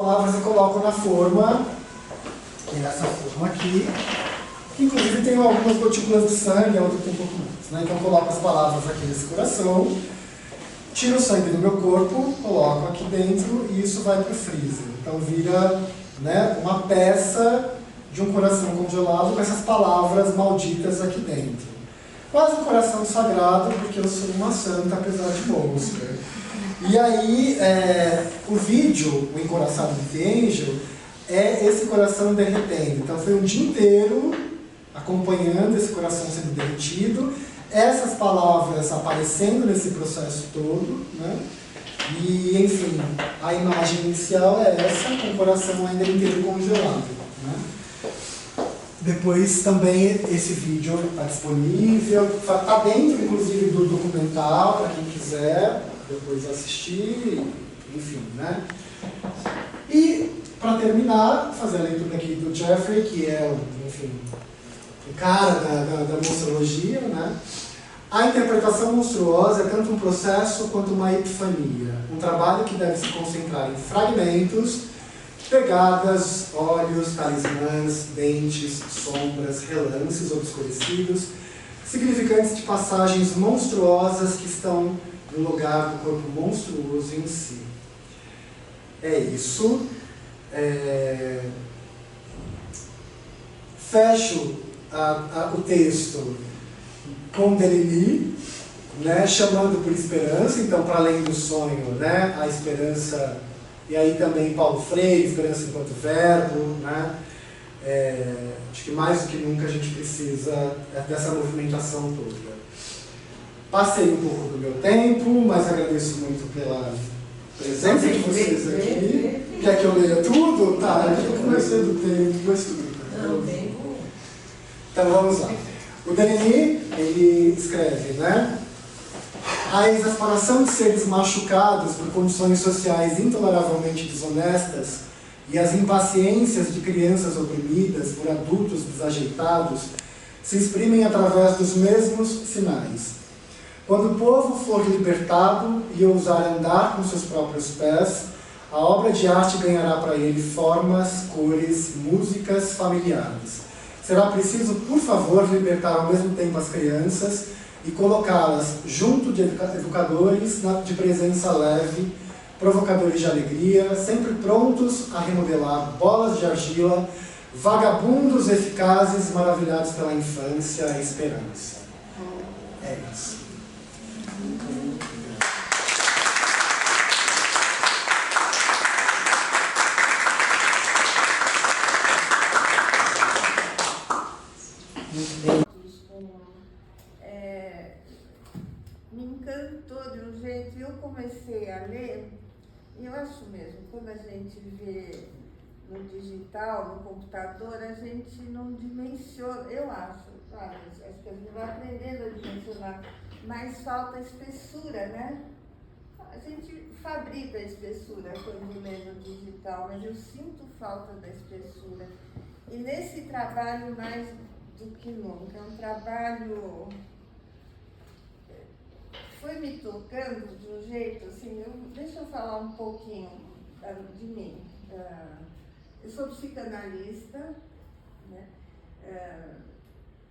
palavras eu coloco na forma, que é essa forma aqui, que inclusive tem algumas gotículas de sangue, a outra tem um pouco mais. Né? Então eu coloco as palavras aqui nesse coração, tiro o sangue do meu corpo, coloco aqui dentro e isso vai para o freezer. Então vira, né, uma peça de um coração congelado com essas palavras malditas aqui dentro. Quase um coração sagrado, porque eu sou uma santa, apesar de monstro. E aí, o vídeo, o Encoraçado de The Angel, é esse coração derretendo. Então foi um dia inteiro acompanhando esse coração sendo derretido, essas palavras aparecendo nesse processo todo, né? E, enfim, a imagem inicial é essa, com o coração ainda inteiro congelado. Né? Depois também esse vídeo está disponível, está dentro, inclusive, do documental, para quem quiser depois assistir, enfim, né? E, para terminar, fazer a leitura aqui do Jeffrey, que é, enfim, o cara da monstrologia, né? A interpretação monstruosa é tanto um processo quanto uma epifania, um trabalho que deve se concentrar em fragmentos, pegadas, olhos, talismãs, dentes, sombras, relances obscurecidos, significantes de passagens monstruosas que estão no lugar do corpo monstruoso em si. É isso. Fecho o texto com Denis, né, chamando por esperança, então, para além do sonho, né, a esperança, e aí também Paulo Freire, esperança enquanto verbo, né, acho que mais do que nunca a gente precisa dessa movimentação toda. Passei um pouco do meu tempo, mas agradeço muito pela presença de vocês aqui. Quer que eu leia tudo? Tá, eu comecei do tempo, mas tudo. Não, bem bom. Então vamos lá. O Denis, ele escreve, né? A exasperação de seres machucados por condições sociais intoleravelmente desonestas e as impaciências de crianças oprimidas por adultos desajeitados se exprimem através dos mesmos sinais. Quando o povo for libertado e ousar andar com seus próprios pés, a obra de arte ganhará para ele formas, cores, músicas familiares. Será preciso, por favor, libertar ao mesmo tempo as crianças e colocá-las junto de educadores de presença leve, provocadores de alegria, sempre prontos a remodelar bolas de argila, vagabundos eficazes, maravilhados pela infância e esperança. É isso. Me encantou de um jeito, eu comecei a ler, e eu acho mesmo, quando a gente vê no digital, no computador, a gente não dimensiona, eu acho, claro, acho que a gente vai aprendendo a dimensionar, mas falta espessura, né? A gente fabrica a espessura quando lê no digital, mas eu sinto falta da espessura. E nesse trabalho, mais do que nunca, é um trabalho... Foi me tocando de um jeito, assim, deixa eu falar um pouquinho de mim. Eu sou psicanalista, né?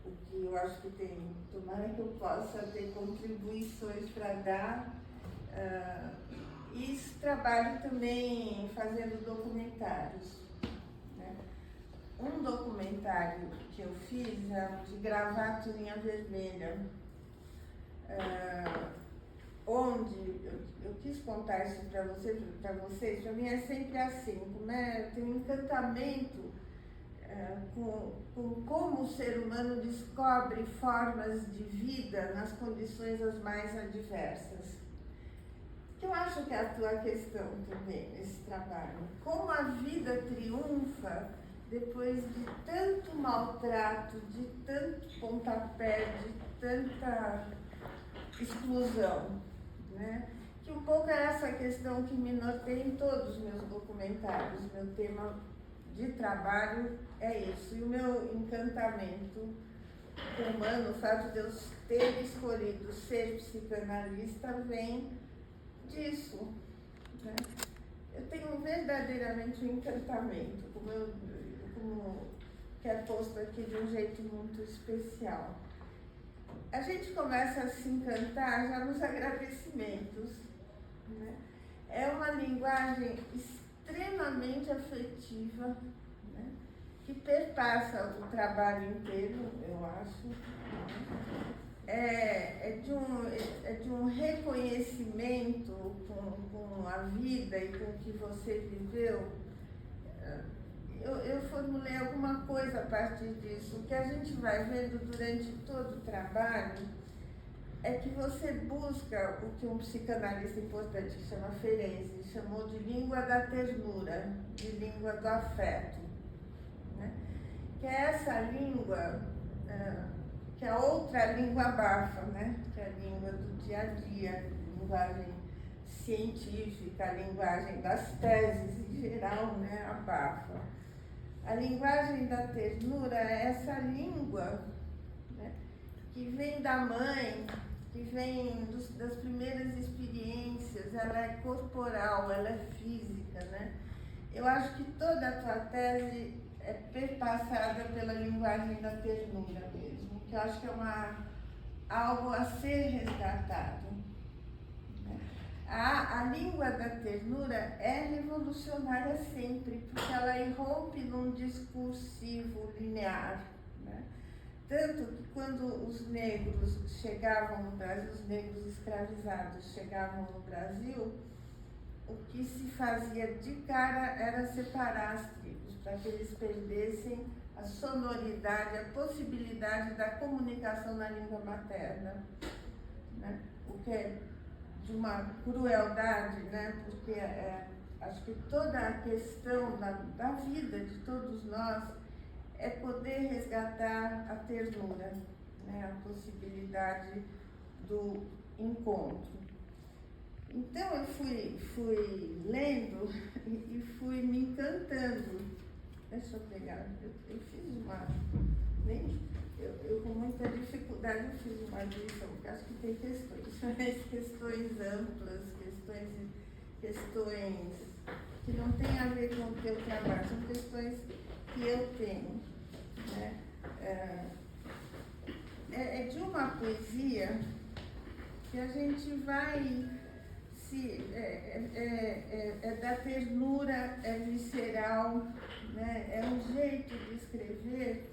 O que eu acho que tem, tomara que eu possa ter contribuições para dar. E trabalho também fazendo documentários. Né? Um documentário que eu fiz é de Gravata e Linha Vermelha. Onde eu quis contar isso para vocês, para mim é sempre assim, tem um encantamento com como o ser humano descobre formas de vida nas condições as mais adversas. Que eu acho que é a tua questão também nesse trabalho. Como a vida triunfa depois de tanto maltrato, de tanto pontapé, de tanta exclusão, né? Que um pouco é essa questão que me norteia em todos os meus documentários. Meu tema de trabalho é isso. E o meu encantamento humano, o fato de eu ter escolhido ser psicanalista, vem disso, né? eu tenho verdadeiramente um encantamento, como que é posto aqui de um jeito muito especial. A gente começa a se encantar já nos agradecimentos, né? É uma linguagem extremamente afetiva, né? Que perpassa o trabalho inteiro, eu acho. É de um reconhecimento com a vida e com o que você viveu. Eu formulei alguma coisa a partir disso. O que a gente vai vendo durante todo o trabalho é que você busca o que um psicanalista importante que chama Ferenczi chamou de língua da ternura, de língua do afeto, né? Que é essa língua, que a outra língua abafa, né? Que é a língua do dia a dia, a linguagem científica, a linguagem das teses em geral, né? Abafa. A linguagem da ternura é essa língua, né? Que vem da mãe, que vem das primeiras experiências, ela é corporal, ela é física, né? Eu acho que toda a tua tese é perpassada pela linguagem da ternura mesmo, que eu acho que é algo a ser resgatado. A língua da ternura é revolucionária sempre, porque ela irrompe num discursivo linear, né? Tanto que quando os negros chegavam no Brasil, os negros escravizados chegavam no Brasil, o que se fazia de cara era separar as tribos, para que eles perdessem a sonoridade, a possibilidade da comunicação na língua materna, né? O que é de uma crueldade, né? Porque acho que toda a questão da vida de todos nós é poder resgatar a ternura, né? A possibilidade do encontro. Então eu fui lendo e fui me encantando. Deixa eu pegar, eu fiz uma... Eu com muita dificuldade eu fiz uma lição, porque acho que tem questões amplas, questões que não têm a ver com o teu trabalho, são questões que eu tenho, né? É de uma poesia que a gente vai é da ternura, é visceral, né? É um jeito de escrever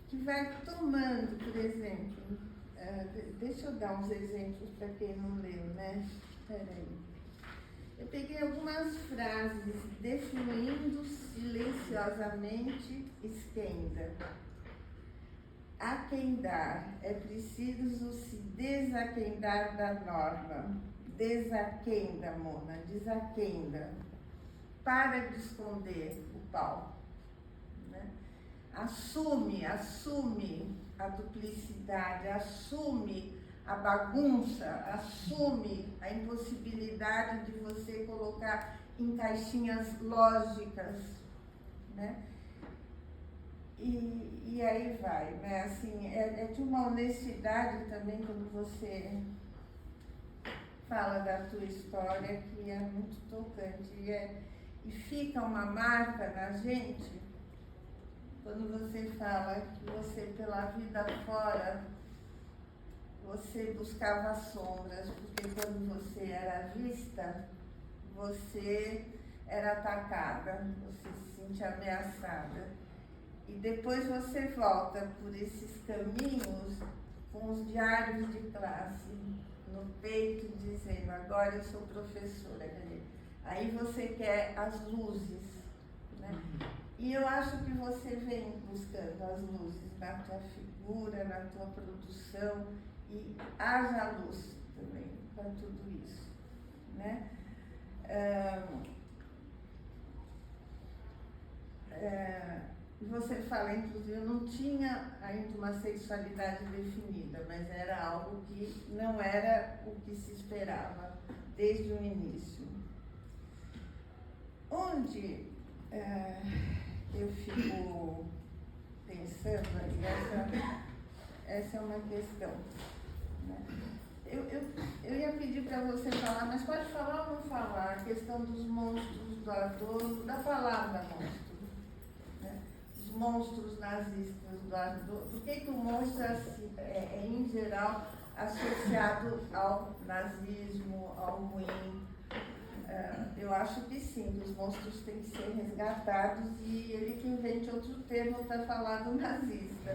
que vai tomando, por exemplo, deixa eu dar uns exemplos para quem não leu, né? Peraí. Eu peguei algumas frases, defluindo silenciosamente, esquenda. A quem dar, é preciso se desaquendar da norma. Desaquenda, Mona, desaquenda. Para de esconder o pau. Né? Assume a duplicidade, assume a bagunça, assume a impossibilidade de você colocar em caixinhas lógicas, né? E aí vai, né? Assim, é de uma honestidade também quando você fala da tua história, que é muito tocante e fica uma marca na gente quando você fala que você, pela vida fora, você buscava sombras, porque quando você era vista, você era atacada, você se sentia ameaçada. E depois você volta por esses caminhos com os diários de classe no peito, dizendo, agora eu sou professora. Aí você quer as luzes, né? E eu acho que você vem buscando as luzes na tua figura, na tua produção, e haja luz também para tudo isso, né? Você fala, inclusive, eu não tinha ainda uma sexualidade definida, mas era algo que não era o que se esperava desde o início. Onde eu fico pensando, essa é uma questão, né? eu ia pedir para você falar, mas pode falar ou não falar, a questão dos monstros do Adorno, da palavra monstro, né? Os monstros nazistas do Adorno. Por que o monstro é, em geral, associado ao nazismo, ao ruim? Eu acho que sim, que os monstros têm que ser resgatados e ele que invente outro termo para falar do nazista,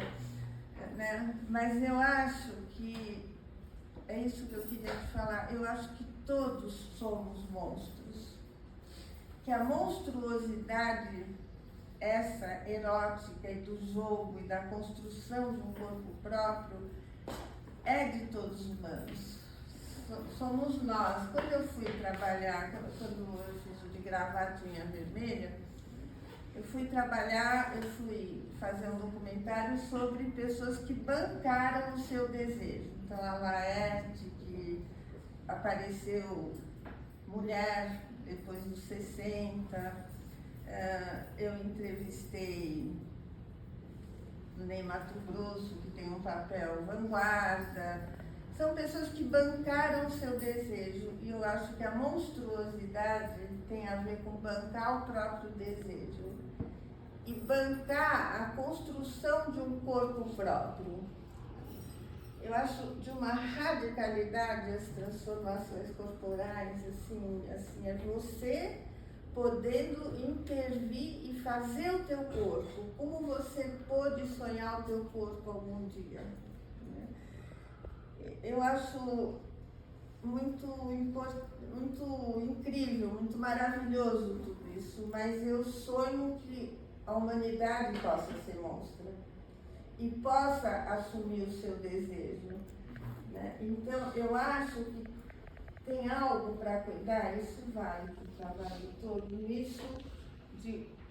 né? Mas eu acho que é isso que eu queria te falar. Eu acho que todos somos monstros. Que a monstruosidade, essa erótica e do jogo e da construção de um corpo próprio, é de todos os humanos. Somos nós. Quando eu fui trabalhar, quando eu fiz o de gravatinha vermelha, eu fui fazer um documentário sobre pessoas que bancaram o seu desejo. Então, a Laerte, que apareceu mulher depois dos 60, eu entrevistei Ney Matogrosso, que tem um papel vanguarda. São pessoas que bancaram o seu desejo, e eu acho que a monstruosidade tem a ver com bancar o próprio desejo e bancar a construção de um corpo próprio. Eu acho de uma radicalidade as transformações corporais, assim, é você podendo intervir e fazer o teu corpo, como você pôde sonhar o teu corpo algum dia. Né? Eu acho muito incrível, muito maravilhoso tudo isso, mas eu sonho que a humanidade possa ser monstra e possa assumir o seu desejo. Né? Então, eu acho que tem algo para cuidar, isso vale para o trabalho todo, nisso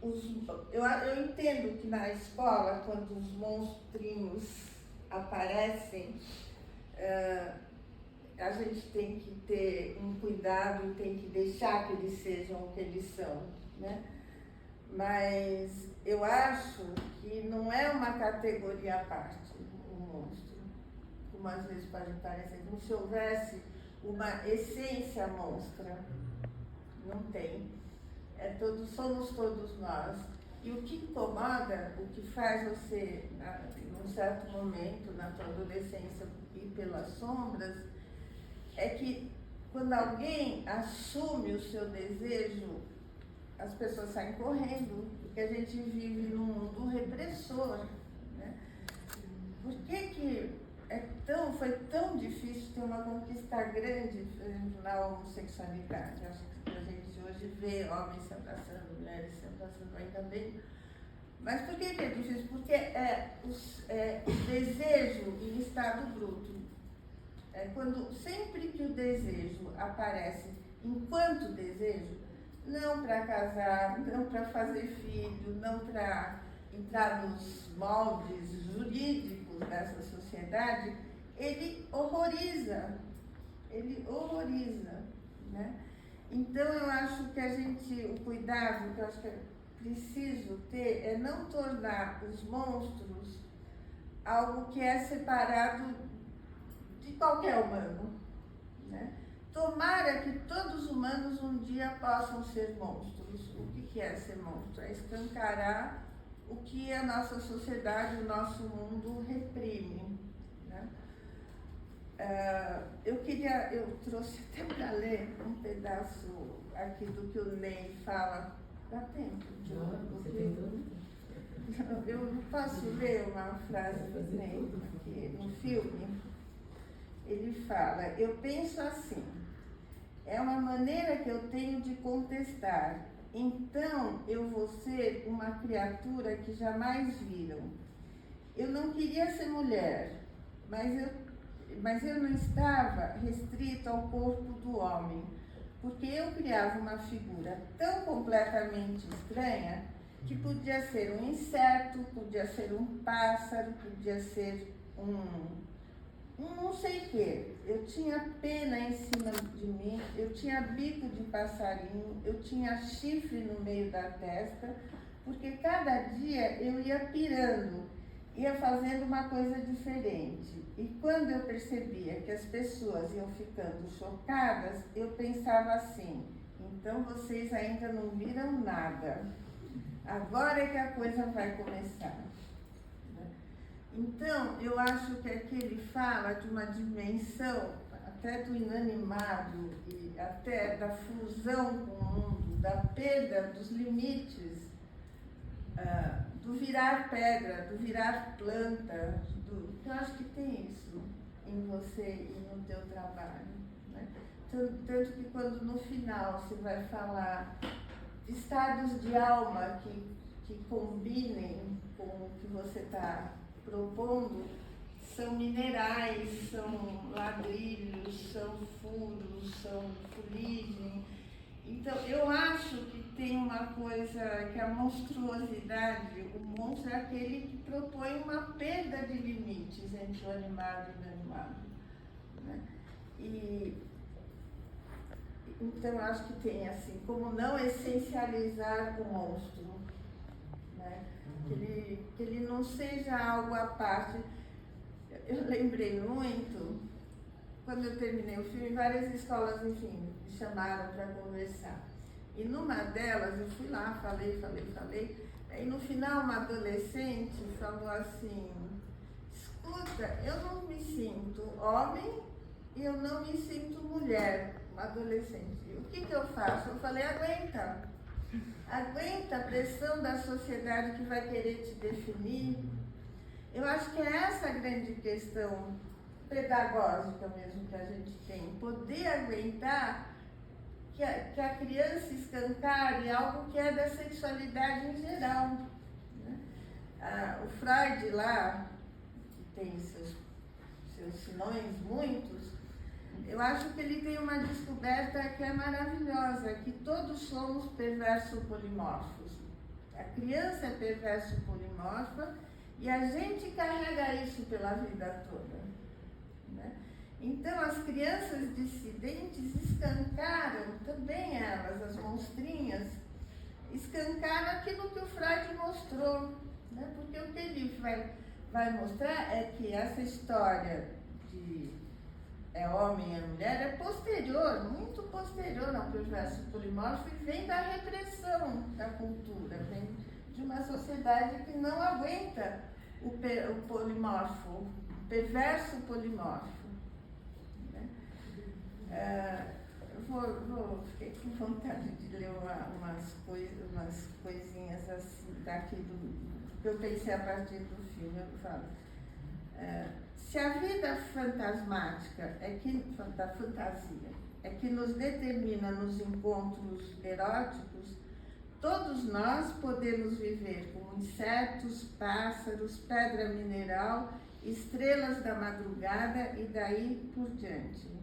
eu entendo que na escola, quando os monstrinhos aparecem, a gente tem que ter um cuidado e tem que deixar que eles sejam o que eles são, né? Mas eu acho que não é uma categoria à parte, o monstro, como às vezes pode parecer, como se houvesse uma essência monstra. Não tem. Somos todos nós. E o que incomoda, o que faz você, num certo momento, na tua adolescência, ir pelas sombras, é que quando alguém assume o seu desejo, as pessoas saem correndo, porque a gente vive num mundo repressor. Né? Por que foi tão difícil ter uma conquista grande, por exemplo, na homossexualidade? Acho que a gente hoje vê homens se abraçando, mulheres se abraçando ainda bem. Mas por que é difícil? Porque o desejo em estado bruto. Sempre que o desejo aparece enquanto desejo, não para casar, não para fazer filho, não para entrar nos moldes jurídicos dessa sociedade, ele horroriza. Né? Então eu acho que o cuidado que eu acho que é preciso ter é não tornar os monstros algo que é separado de qualquer humano. Né? Tomara que todos os humanos um dia possam ser monstros. O que é ser monstro? É escancarar o que a nossa sociedade, o nosso mundo reprime. Né? Eu trouxe até para ler um pedaço aqui do que o Ney fala. Dá tempo? Eu posso ler uma frase do Ney aqui no filme? Ele fala: eu penso assim, é uma maneira que eu tenho de contestar, então eu vou ser uma criatura que jamais viram. Eu não queria ser mulher, mas eu não estava restrito ao corpo do homem, porque eu criava uma figura tão completamente estranha que podia ser um inseto, podia ser um pássaro, podia ser não sei o quê. Eu tinha pena em cima de mim, eu tinha bico de passarinho, eu tinha chifre no meio da testa, porque cada dia eu ia pirando ia fazendo uma coisa diferente. E quando eu percebia que as pessoas iam ficando chocadas, eu pensava assim, então vocês ainda não viram nada. Agora é que a coisa vai começar. Então, eu acho que aqui ele fala de uma dimensão até do inanimado e até da fusão com o mundo, da perda dos limites, do virar pedra, do virar planta. Eu acho que tem isso em você e no teu trabalho, né? Tanto que quando no final você vai falar de estados de alma que combinem com o que você está propondo, são minerais, são ladrilhos, são furos, são fuligem. Então, eu acho que tem uma coisa que a monstruosidade, o monstro é aquele que propõe uma perda de limites entre o animado e o inanimado, né? Então, eu acho que tem assim, como não essencializar o monstro, né? Que ele não seja algo à parte. Eu lembrei muito, quando eu terminei o filme, várias escolas, enfim, me chamaram para conversar. E numa delas, eu fui lá, falei. Aí no final, uma adolescente falou assim, escuta, eu não me sinto homem e eu não me sinto mulher, uma adolescente. O que eu faço? Eu falei, aguenta a pressão da sociedade que vai querer te definir. Eu acho que é essa a grande questão pedagógica mesmo que a gente tem, poder aguentar que a criança escancare algo que é da sexualidade em geral, né? O Freud lá, que tem seus sinões muitos, eu acho que ele tem uma descoberta que é maravilhosa, que todos somos perverso-polimorfos. A criança é perverso-polimorfa e a gente carrega isso pela vida toda, né? Então, as crianças dissidentes escancaram, também elas, as monstrinhas, escancaram aquilo que o Freud mostrou, né? Porque o que ele vai mostrar é que essa história de homem e mulher é posterior, muito posterior ao perverso polimorfo e vem da repressão da cultura, vem de uma sociedade que não aguenta o polimorfo, o perverso polimorfo. Fiquei com vontade de ler umas coisinhas assim, daqui do que eu pensei a partir do filme. Eu falo, se a vida fantasmática da fantasia é que nos determina nos encontros eróticos, todos nós podemos viver como insetos, pássaros, pedra mineral, estrelas da madrugada e daí por diante.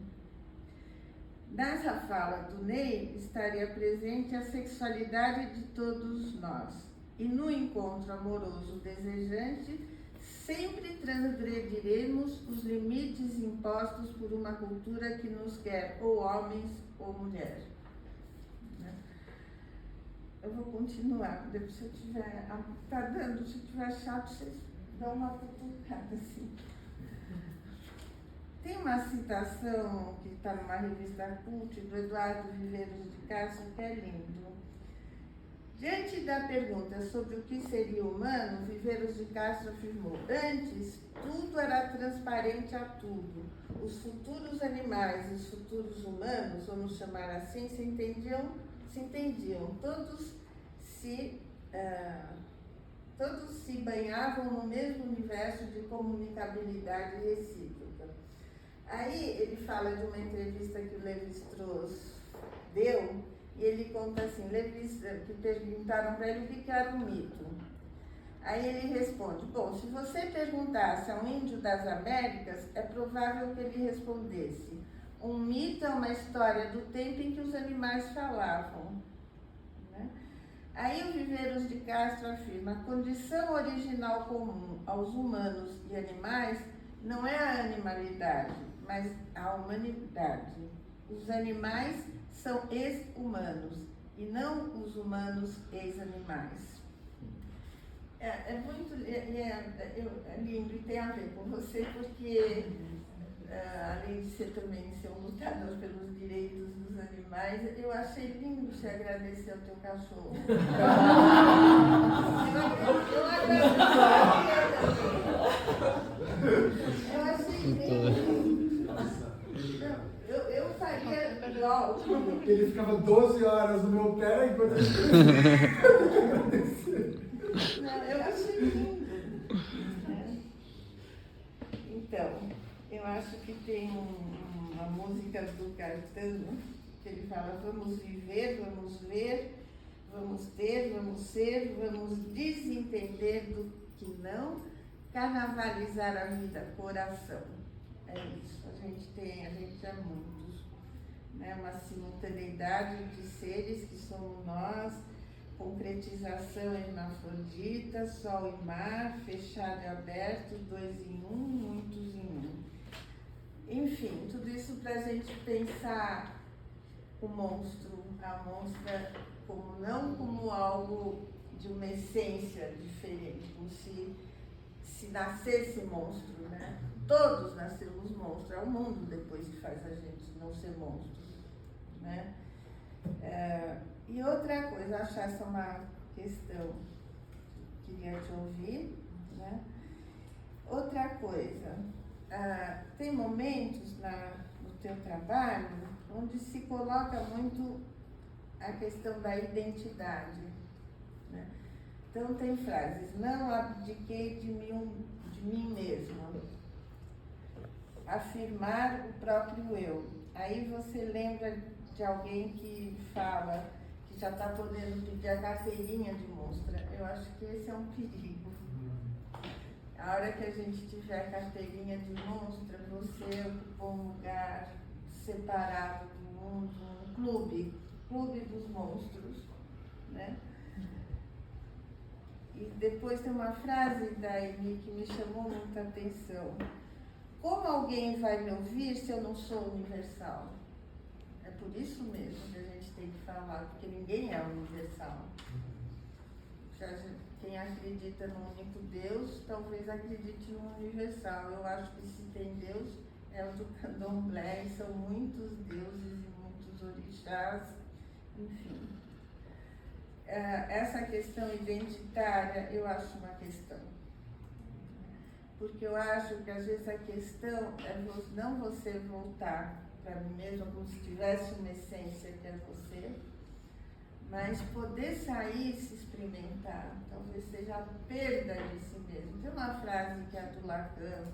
Nessa fala do Ney estaria presente a sexualidade de todos nós. E no encontro amoroso desejante, sempre transgrediremos os limites impostos por uma cultura que nos quer ou homens ou mulheres. Eu vou continuar, depois se eu tiver, se eu tiver chato, vocês dão uma cutucada assim. Tem uma citação que está numa revista Cult, do Eduardo Viveiros de Castro, que é lindo. Diante da pergunta sobre o que seria humano, Viveiros de Castro afirmou: antes, tudo era transparente a tudo. Os futuros animais e os futuros humanos, vamos chamar assim, se entendiam. Todos se banhavam no mesmo universo de comunicabilidade recíproca. Aí ele fala de uma entrevista que o Lévi-Strauss deu, e ele conta assim, que perguntaram para ele o que era um mito. Aí ele responde, bom, se você perguntasse a um índio das Américas, é provável que ele respondesse, um mito é uma história do tempo em que os animais falavam. Né? Aí o Viveiros de Castro afirma, a condição original comum aos humanos e animais não é a animalidade, mas a humanidade. Os animais são ex-humanos e não os humanos ex-animais. É muito é lindo e tem a ver com você, porque além de ser também ser um lutador pelos direitos dos animais, eu achei lindo te agradecer ao teu cachorro. Eu achei lindo. Eu faria igual. Ele ficava 12 horas no meu pé enquanto Não, eu achei lindo. Então, eu acho que tem uma música do Caetano que ele fala: vamos viver, vamos ver, vamos ter, vamos ser, vamos desentender do que não, carnavalizar a vida, coração. É isso, a gente é muitos, né? Uma simultaneidade de seres que somos nós, concretização hermafrodita, sol e mar, fechado e aberto, dois em um, muitos em um. Enfim, tudo isso para a gente pensar o monstro, a monstra, não como algo de uma essência diferente, como se nascesse monstro, né? Todos nascemos monstros, é o mundo depois que faz a gente não ser monstro, né? E outra coisa, acho essa uma questão que queria te ouvir, né? Outra coisa, tem momentos no teu trabalho onde se coloca muito a questão da identidade, né? Então tem frases: não abdiquei de mim mesma, afirmar o próprio eu. Aí você lembra de alguém que fala que já está podendo pedir a carteirinha de monstra. Eu acho que esse é um perigo. A hora que a gente tiver a carteirinha de monstra, você ocupou um lugar separado do mundo, um clube dos monstros, né? E depois tem uma frase da Amy que me chamou muita atenção: como alguém vai me ouvir se eu não sou universal? É por isso mesmo que a gente tem que falar, porque ninguém é universal. Quem acredita no único Deus, talvez acredite no universal. Eu acho que se tem Deus, é o do candomblé, e são muitos deuses e muitos orixás, enfim. Essa questão identitária, eu acho uma questão. Porque eu acho que às vezes a questão é não você voltar para mim mesma como se tivesse uma essência que é você, mas poder sair e se experimentar. Talvez seja a perda de si mesmo. Tem uma frase que é do Lacan,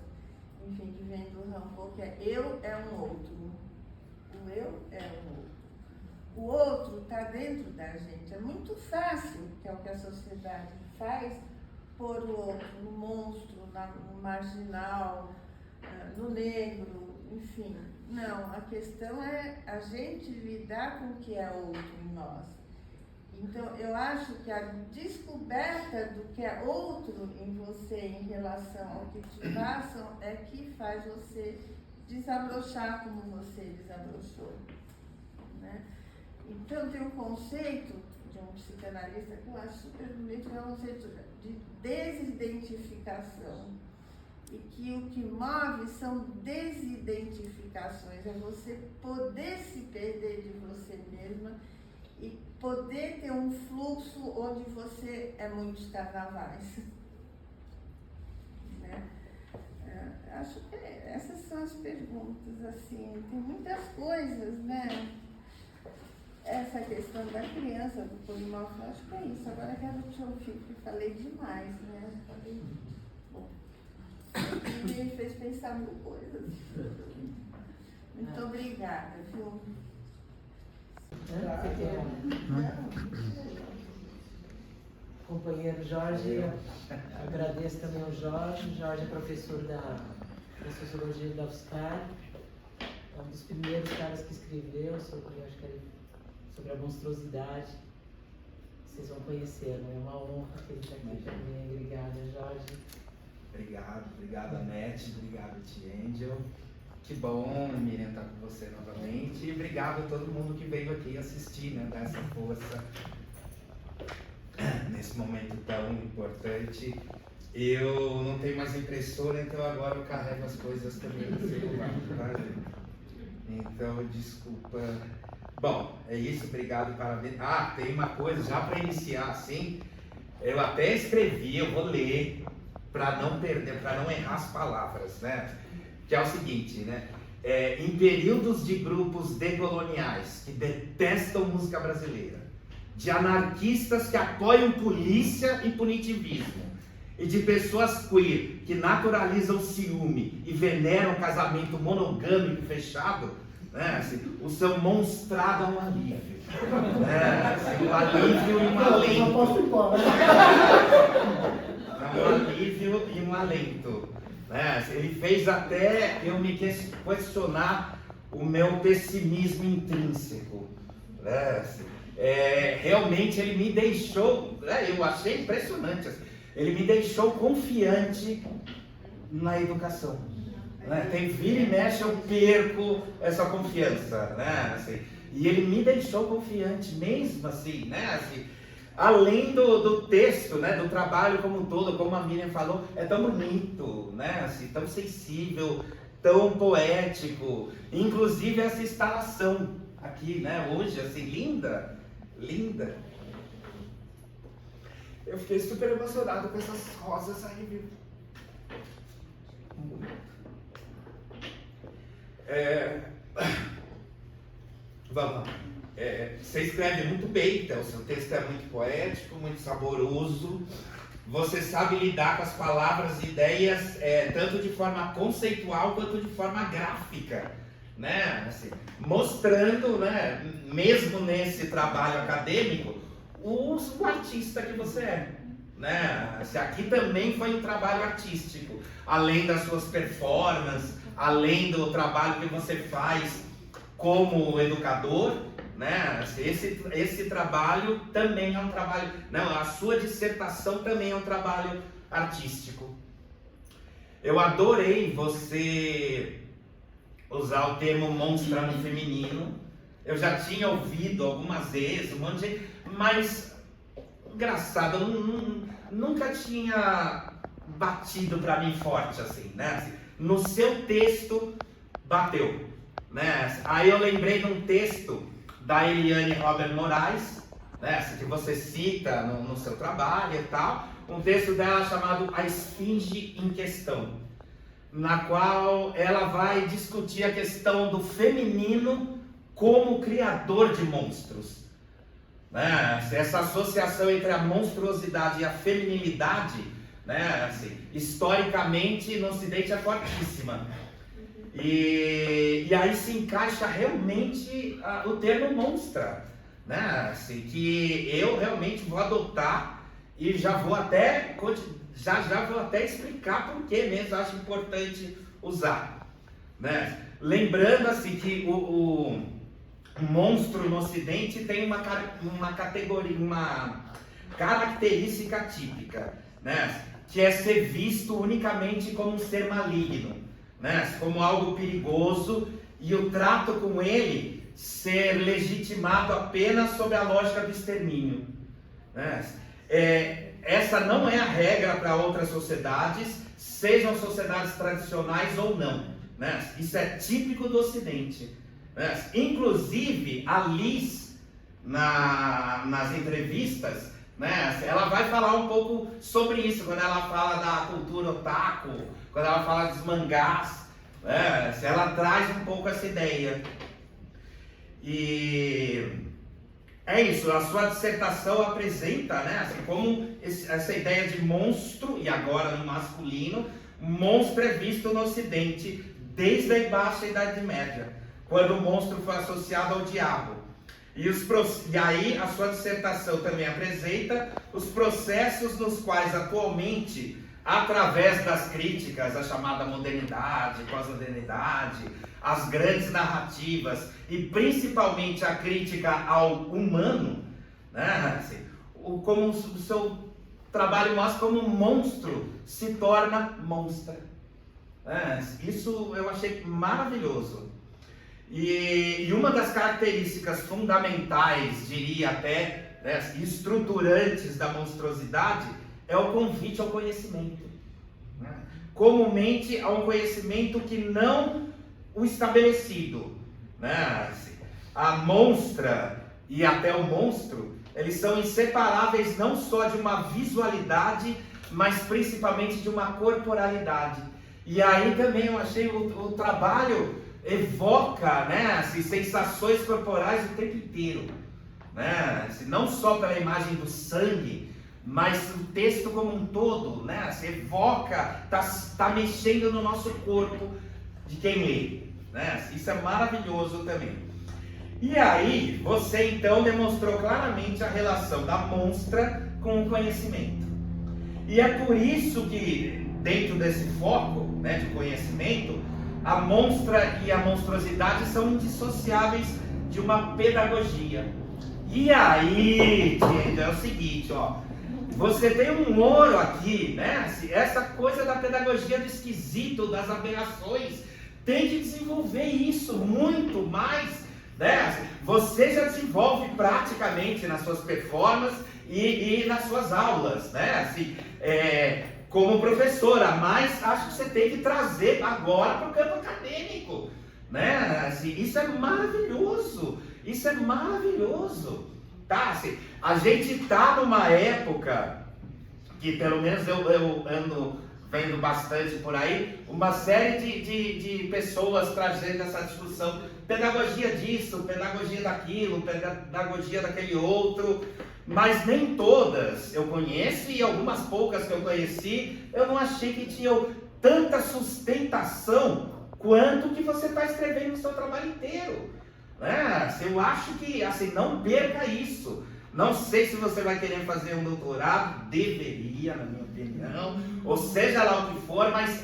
enfim, que vem do Rambo, que é: eu é um outro. O eu é um outro. O outro está dentro da gente. É muito fácil, que é o que a sociedade faz, pôr o outro no monstro, no marginal, no negro, enfim. Não, a questão é a gente lidar com o que é outro em nós. Então, eu acho que a descoberta do que é outro em você em relação ao que te passam é que faz você desabrochar como você desabrochou, né? Então, tem um conceito de um psicanalista que eu acho super bonito, que é o conceito de desidentificação. E que o que move são desidentificações, é você poder se perder de você mesma e poder ter um fluxo onde você é muitos carnavais. Né? Acho que essas são as perguntas, assim, tem muitas coisas, né? Essa questão da criança, do polimorfo, acho que é isso. Agora quero te ouvir, porque falei demais, né? Falei, bom, me fez pensar mil coisas. Muito obrigada, viu? Companheiro Jorge, eu agradeço também ao Jorge. Jorge é professor da Sociologia da UFSCar, é um dos primeiros caras que escreveu sobre a monstruosidade. Vocês vão conhecer, né? É uma honra ter ele aqui também. Obrigada, Jorge. Obrigado, Anete, obrigado, T-Angel. Que bom, Miriam, estar com você novamente. E obrigado a todo mundo que veio aqui assistir, né? Dar essa força nesse momento tão importante. Eu não tenho mais impressora, então agora eu carrego as coisas também no celular, tá, gente? Então, desculpa. Bom, é isso, obrigado, parabéns. Ah, tem uma coisa, já para iniciar assim, eu até escrevi, eu vou ler, para não perder, para não errar as palavras, né? Que é o seguinte, né? Em períodos de grupos decoloniais que detestam música brasileira, de anarquistas que apoiam polícia e punitivismo, e de pessoas queer que naturalizam ciúme e veneram casamento monogâmico fechado, né, assim, o seu monstrado é um alívio. Né, assim, um alívio e um alento. É um alívio e um alento. Né, ele fez até eu me questionar o meu pessimismo intrínseco. Né, assim, realmente ele me deixou, eu achei impressionante. Assim, ele me deixou confiante na educação. Né? Tem vira e mexe, eu perco essa confiança. Né? Assim, e ele me deixou confiante mesmo assim, né? Assim, além do texto, né? Do trabalho como um todo, como a Miriam falou, é tão bonito, né? Assim, tão sensível, tão poético. Inclusive essa instalação aqui, né? Hoje, assim, linda, linda. Eu fiquei super emocionado com essas rosas aí, viu? Vamos lá. Você escreve muito bem, então, o seu texto é muito poético, muito saboroso. Você sabe lidar com as palavras e ideias, tanto de forma conceitual quanto de forma gráfica, né? Assim, mostrando, né, mesmo nesse trabalho acadêmico, o artista que você é, né? Assim, aqui também foi um trabalho artístico, além das suas performances, além do trabalho que você faz como educador, né? Assim, esse trabalho também é um trabalho, não, a sua dissertação também é um trabalho artístico. Eu adorei você usar o termo monstra no feminino. Eu já tinha ouvido algumas vezes, um monte de gente, mas engraçado, eu nunca tinha batido para mim forte assim, né? Assim, no seu texto bateu, né? Aí eu lembrei de um texto da Eliane Robert Moraes, né? Assim, que você cita no seu trabalho e tal, um texto dela chamado A Esfinge em Questão, na qual ela vai discutir a questão do feminino como criador de monstros, né? Essa associação entre a monstruosidade e a feminilidade, né? Assim, historicamente no Ocidente é fortíssima, e aí se encaixa realmente o termo monstra, né? Assim, que eu realmente vou adotar e já vou até explicar por que mesmo acho importante usar, né? Lembrando assim que o monstro no Ocidente tem uma categoria, uma característica típica, né? Que é ser visto unicamente como um ser maligno, né? Como algo perigoso, e o trato com ele ser legitimado apenas sob a lógica do extermínio, né? Essa não é a regra para outras sociedades, sejam sociedades tradicionais ou não, né? Isso é típico do Ocidente, né? Inclusive a Liz, nas entrevistas, né, ela vai falar um pouco sobre isso, quando ela fala da cultura otaku, quando ela fala dos mangás, né, ela traz um pouco essa ideia. E é isso, a sua dissertação apresenta, né, assim, como essa ideia de monstro, e agora no masculino, monstro é visto no Ocidente desde a baixa Idade Média, quando o monstro foi associado ao diabo. E aí a sua dissertação também apresenta os processos nos quais atualmente, através das críticas à chamada modernidade, pós-modernidade, as grandes narrativas e principalmente a crítica ao humano, né, assim, como o seu trabalho mostra como um monstro se torna monstra. Isso eu achei maravilhoso. E uma das características fundamentais, diria até né, estruturantes da monstruosidade é o convite ao conhecimento. Né? Comumente a um conhecimento que não o estabelecido. Né? A monstra e até o monstro, eles são inseparáveis não só de uma visualidade, mas principalmente de uma corporalidade. E aí também eu achei o trabalho evoca, né, sensações corporais o tempo inteiro. Né? Não só pela imagem do sangue, mas o texto como um todo, né? Se evoca, tá mexendo no nosso corpo de quem lê. Né? Isso é maravilhoso também. E aí, você então demonstrou claramente a relação da monstra com o conhecimento. E é por isso que, dentro desse foco, né, de conhecimento, a monstra e a monstruosidade são indissociáveis de uma pedagogia. E aí, gente, é o seguinte, ó, você tem um ouro aqui, né? Essa coisa da pedagogia do esquisito, das aberrações, tem que desenvolver isso muito mais, né? Você já desenvolve praticamente nas suas performances e nas suas aulas, né? Assim, como professora, mas acho que você tem que trazer agora para o campo acadêmico, né? Assim, isso é maravilhoso, isso é maravilhoso, tá? Assim, a gente está numa época que, pelo menos eu ando vendo bastante por aí, uma série de pessoas trazendo essa discussão, pedagogia disso, pedagogia daquilo, pedagogia daquele outro, mas nem todas eu conheço, e algumas poucas que eu conheci, eu não achei que tinham tanta sustentação quanto que você está escrevendo no seu trabalho inteiro. Né? Eu acho que, assim, não perca isso. Não sei se você vai querer fazer um doutorado, deveria, na minha opinião, ou seja lá o que for, mas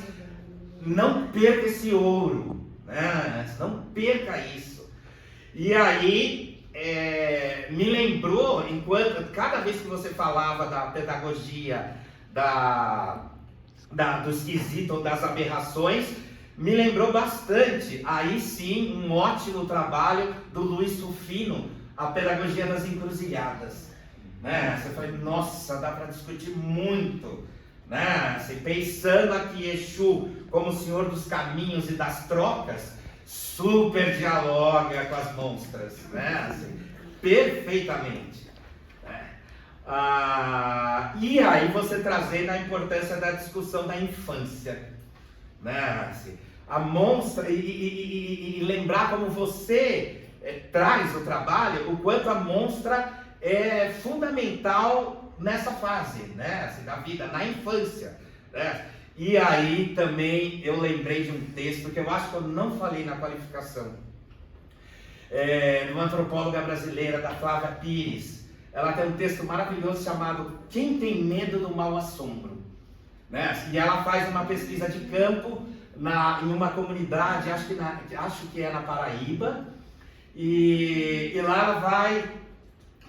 não perca esse ouro, né? Não perca isso. E aí, me lembrou, enquanto cada vez que você falava da pedagogia, do esquisito ou das aberrações, me lembrou bastante, aí sim, um ótimo trabalho do Luiz Rufino, a pedagogia das encruzilhadas. Né? Você fala, nossa, dá para discutir muito. Né? Assim, pensando aqui Exu como o senhor dos caminhos e das trocas, super dialoga com as monstras. Né? Assim, perfeitamente. Né? E aí você trazendo a importância da discussão da infância. Né? Assim, a monstra, e lembrar como você traz o trabalho, o quanto a monstra é fundamental nessa fase, né, assim, da vida, na infância, né? E aí também eu lembrei de um texto que eu acho que eu não falei na qualificação, de uma antropóloga brasileira, da Flávia Pires. Ela tem um texto maravilhoso chamado Quem Tem Medo do Mau Assombro, né? E ela faz uma pesquisa de campo em uma comunidade, acho que é na Paraíba, e lá ela vai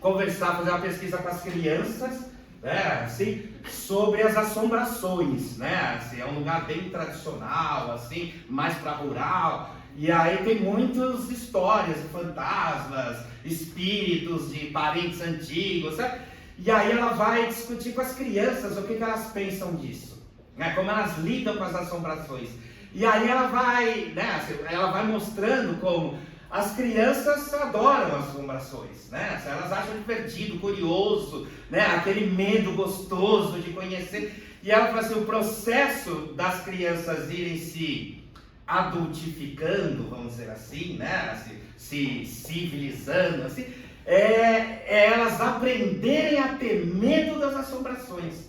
conversar, fazer uma pesquisa com as crianças, né, assim, sobre as assombrações, né, assim, é um lugar bem tradicional, assim, mais para rural, e aí tem muitas histórias de fantasmas, espíritos de parentes antigos, sabe? E aí ela vai discutir com as crianças o que elas pensam disso, né, como elas lidam com as assombrações. E aí ela vai, né, ela vai mostrando como as crianças adoram as assombrações, né? Elas acham divertido, curioso, né? Aquele medo gostoso de conhecer. E ela fala assim, o processo das crianças irem se adultificando, vamos dizer assim, né? Assim, se civilizando, assim, elas aprenderem a ter medo das assombrações.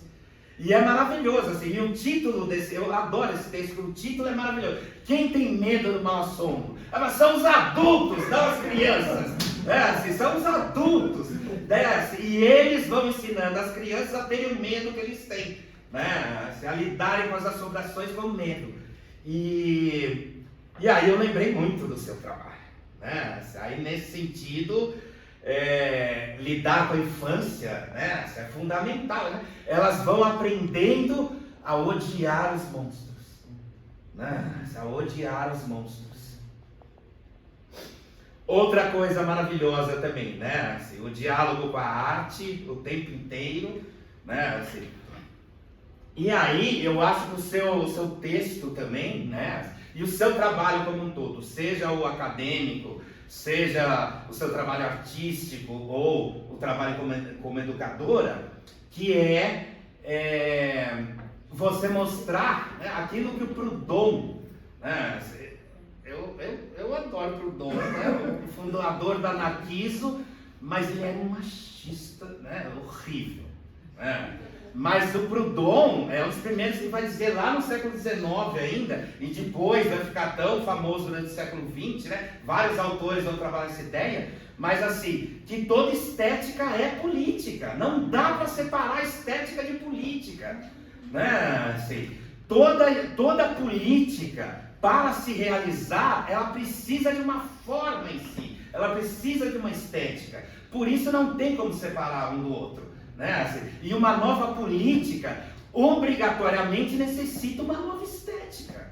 E é maravilhoso, assim, e o título desse, eu adoro esse texto, o título é maravilhoso. Quem tem medo do mau assombro? Mas são os adultos, não as crianças. Assim, são os adultos. Né? Assim, e eles vão ensinando as crianças a terem o medo que eles têm. Né? Assim, a lidarem com as assombrações com medo. E aí eu lembrei muito do seu trabalho. Né? Assim, aí nesse sentido... lidar com a infância, né? Isso é fundamental, né? Elas vão aprendendo a odiar os monstros, né? A odiar os monstros. Outra coisa maravilhosa também, né? Assim, o diálogo com a arte o tempo inteiro, né? Assim, e aí eu acho que o seu texto também, né? E o seu trabalho como um todo, seja o acadêmico, seja o seu trabalho artístico ou o trabalho como educadora, que você mostrar, né, aquilo que o Proudhon, né? Eu adoro Proudhon, né? O fundador da Narciso, mas ele era um machista, né? Horrível, né? Mas o Proudhon é um dos primeiros que vai dizer lá no século XIX ainda, e depois vai ficar tão famoso durante o século XX, né? Vários autores vão trabalhar essa ideia, mas assim, que toda estética é política, não dá para separar a estética de política, né? Assim, toda política, para se realizar, ela precisa de uma forma em si, ela precisa de uma estética, por isso não tem como separar um do outro, né? Assim, e uma nova política obrigatoriamente necessita uma nova estética,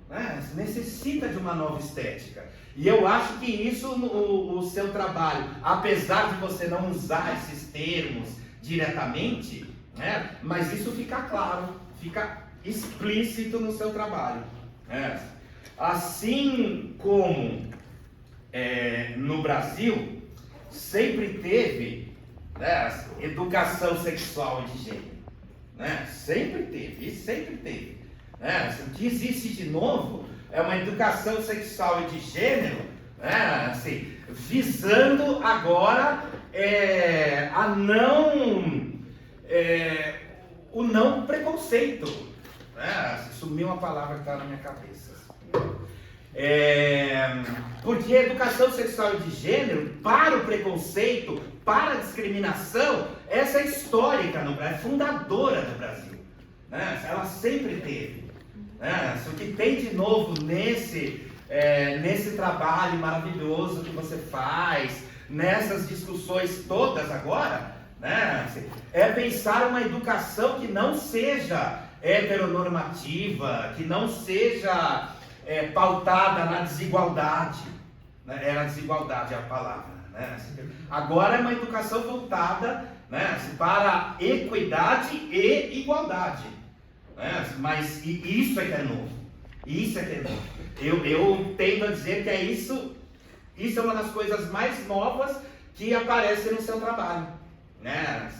né? Necessita de uma nova estética, e eu acho que isso o seu trabalho, apesar de você não usar esses termos diretamente, né? Mas isso fica claro, fica explícito no seu trabalho. Assim como no Brasil sempre teve, né, educação sexual e de gênero, né? Sempre teve, e sempre teve, né? O que existe de novo é uma educação sexual e de gênero, né? Assim, visando agora o não preconceito. Sumiu uma palavra que está na minha cabeça. Porque a educação sexual e de gênero, para o preconceito, para a discriminação, essa é histórica no Brasil, é fundadora do Brasil, né? Ela sempre teve, né? O que tem de novo nesse trabalho maravilhoso que você faz, nessas discussões todas agora, né? É pensar uma educação que não seja heteronormativa, que não seja pautada na desigualdade, né? Era desigualdade a palavra, né? Agora é uma educação voltada, né, para equidade e igualdade, né? Mas isso é que é novo, isso é que é novo. Eu tendo a dizer que isso é uma das coisas mais novas que aparece no seu trabalho, né?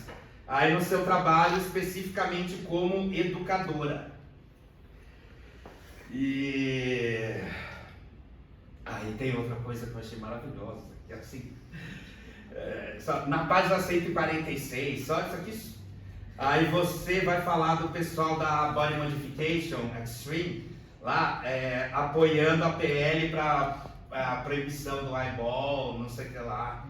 Aí no seu trabalho especificamente como educadora. E aí tem outra coisa que eu achei maravilhosa, que é assim, na página 146, só isso aqui, aí você vai falar do pessoal da Body Modification Extreme, lá, apoiando a PL para a proibição do eyeball, não sei o que lá.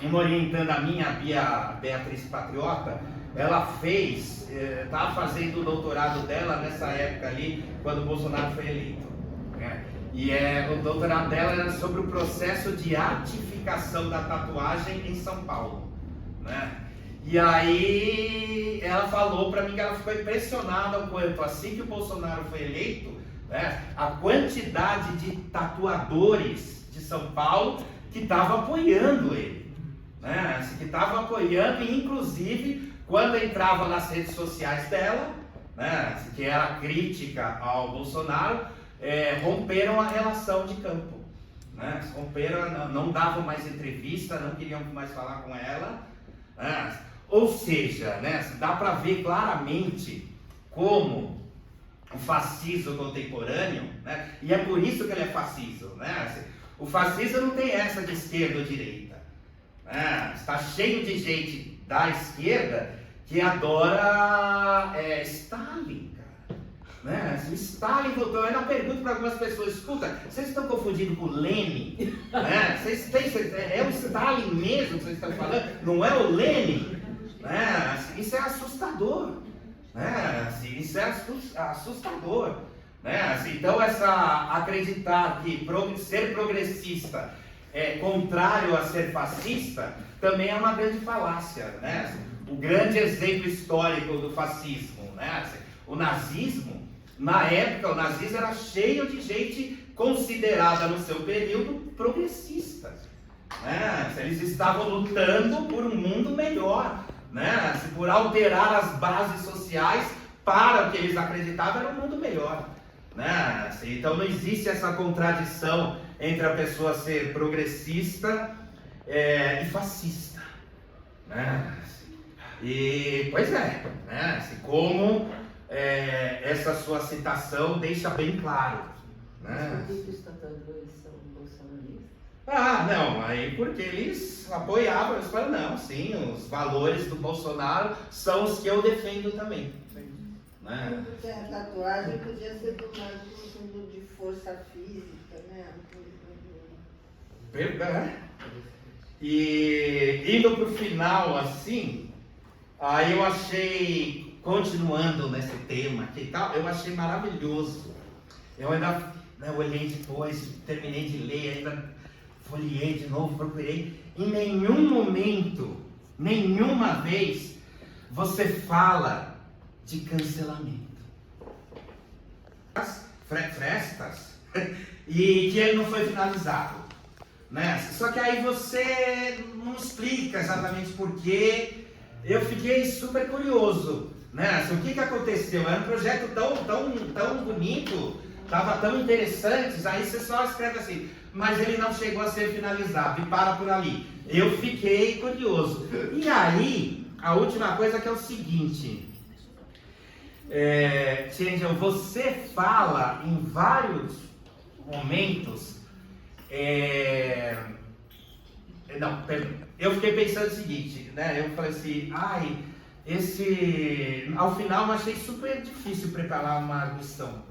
Uma orientanda minha, a Beatriz Patriota, ela estava fazendo o doutorado dela nessa época ali, quando o Bolsonaro foi eleito, né? E o doutorado dela era sobre o processo de artificação da tatuagem em São Paulo, né? E aí ela falou para mim que ela ficou impressionada o quanto, assim que o Bolsonaro foi eleito, né, a quantidade de tatuadores de São Paulo que estavam apoiando ele, né, que estavam apoiando, e inclusive quando entrava nas redes sociais dela, né, que era crítica ao Bolsonaro, romperam a relação de campo, né, romperam, não davam mais entrevista, não queriam mais falar com ela, né, ou seja, né, dá para ver claramente como o fascismo contemporâneo, né, e é por isso que ele é fascismo, né, o fascismo não tem essa de esquerda ou direita, né, está cheio de gente da esquerda que adora Stalin, cara, né, o Stalin voltou. Eu ainda pergunto para algumas pessoas: escuta, vocês estão confundindo com Lenin, né, é o Stalin mesmo que vocês estão falando, não é o Lenin, né, isso é assustador, né, isso é assustador, né, então acreditar que ser progressista é contrário a ser fascista também é uma grande falácia, né? O grande exemplo histórico do fascismo, né? O nazismo Na época, o nazismo era cheio de gente considerada no seu período progressista. Né? Eles estavam lutando por um mundo melhor, né? Por alterar as bases sociais para o que eles acreditavam era um mundo melhor. Né? Então não existe essa contradição entre a pessoa ser progressista e fascista. Né? E, pois é, né? Como essa sua citação deixa bem claro. Né? Por que os tatuadores são bolsonaristas? Não, aí porque eles apoiavam, eles falaram, não, sim, os valores do Bolsonaro são os que eu defendo também. Né? Porque a tatuagem podia ser tomada como símbolo de força física, né? Verdade. E indo para o final, assim, aí eu achei, continuando nesse tema aqui e tal, eu achei maravilhoso. Eu ainda olhei depois, terminei de ler, ainda folhei de novo, procurei. Em nenhum momento, nenhuma vez, você fala de cancelamento. Frestas, e que ele não foi finalizado. Né? Só que aí você não explica exatamente por quê. Eu fiquei super curioso. Né? O que aconteceu? Era um projeto tão bonito, estava tão interessante, aí você só escreve assim, mas ele não chegou a ser finalizado, e para por ali. Eu fiquei curioso. E aí, a última coisa que é o seguinte, Angel, você fala em vários momentos, eu fiquei pensando o seguinte, né? Eu falei assim, ao final eu achei super difícil preparar uma arguição,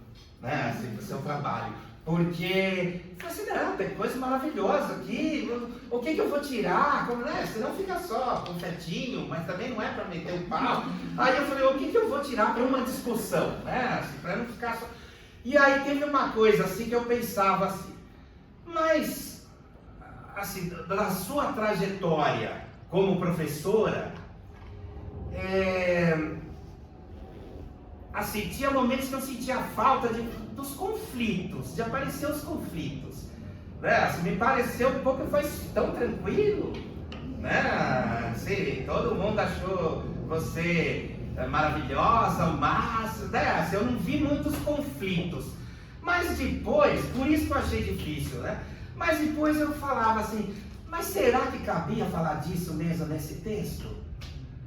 né? Assim, para o seu trabalho, porque eu falei assim, não, tem coisa maravilhosa aqui, o que eu vou tirar? Como, né? Senão fica só confetinho, mas também não é para meter o pau. Aí eu falei, o que eu vou tirar para uma discussão, né? Assim, para não ficar só... E aí teve uma coisa assim que eu pensava assim, mas assim, da sua trajetória como professora, assim, tinha momentos que eu sentia falta dos conflitos, de aparecer os conflitos, né? Assim, me pareceu um pouco, foi tão tranquilo, né? Assim, todo mundo achou você maravilhosa, o máximo, né? Assim, eu não vi muitos conflitos, mas depois, por isso que eu achei difícil, né? Mas depois eu falava assim, mas será que cabia falar disso mesmo nesse texto?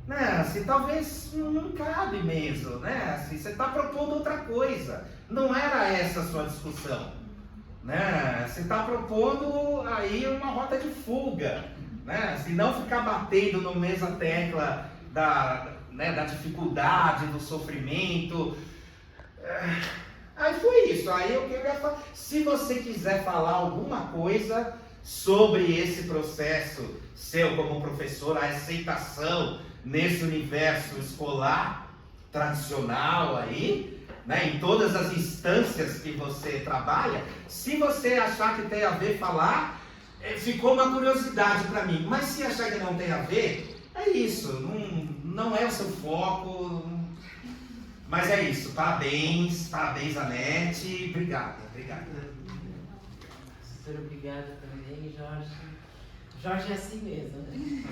Né? Assim, talvez não cabe mesmo, né? Assim, você está propondo outra coisa, não era essa a sua discussão, né? Você está propondo aí uma rota de fuga, né? Assim, não ficar batendo na mesma tecla da dificuldade, do sofrimento. Aí foi isso, aí eu queria falar, se você quiser falar alguma coisa sobre esse processo seu como professor, a aceitação nesse universo escolar tradicional aí, né, em todas as instâncias que você trabalha, se você achar que tem a ver falar, ficou uma curiosidade para mim, mas se achar que não tem a ver, é isso, não é o seu foco, mas é isso, parabéns Anete, obrigado. Super obrigada também, Jorge. Jorge é assim mesmo, né?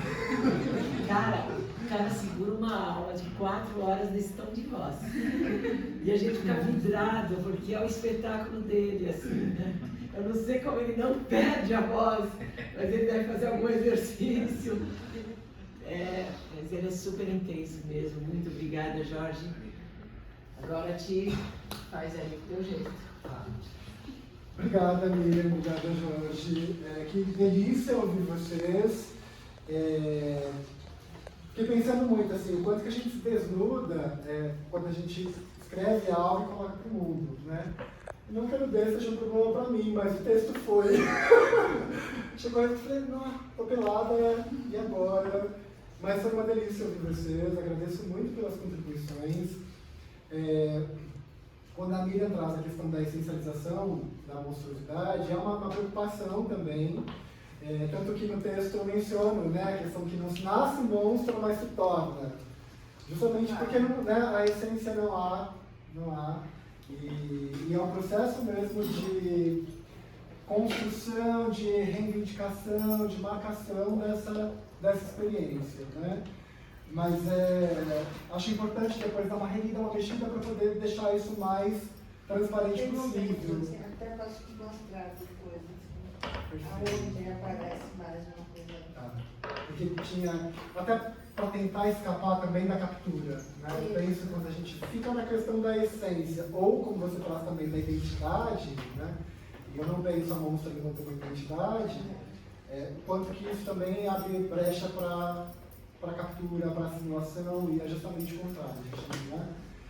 O cara segura uma aula de 4 horas nesse tom de voz. E a gente fica vidrado, porque é o espetáculo dele, assim, né? Eu não sei como ele não perde a voz, mas ele deve fazer algum exercício. Mas ele é super intenso mesmo. Muito obrigada, Jorge. Agora te faz aí o teu jeito. Obrigada, Miriam. Obrigada, Jorge. Que delícia ouvir vocês. Fiquei pensando muito, assim, o quanto que a gente se desnuda quando a gente escreve algo e coloca para o mundo, né? Não que a nudez seja um problema para mim, mas o texto foi. Chegou e falei, não, tô pelada, e agora? Mas foi uma delícia ouvir vocês, agradeço muito pelas contribuições. Quando a Miriam traz a questão da essencialização da monstruosidade, é uma preocupação também, tanto que no texto eu menciono, né, a questão que não se nasce monstro, mas se torna, justamente porque a essência não há. E é um processo mesmo de construção, de reivindicação, de marcação dessa experiência, né? Mas acho importante depois dar uma relida, uma mexida para poder deixar isso mais transparente Tem possível. momentos, assim, até posso te mostrar depois, assim, aonde aparece mais uma coisa. Tá. Porque tinha, até para tentar escapar também da captura, né? Eu penso quando a gente fica na questão da essência, ou como você traz também da identidade, né? E eu não penso a monstra como uma identidade, o quanto que isso também abre brecha para captura, para simulação, e é justamente o contrário. Né?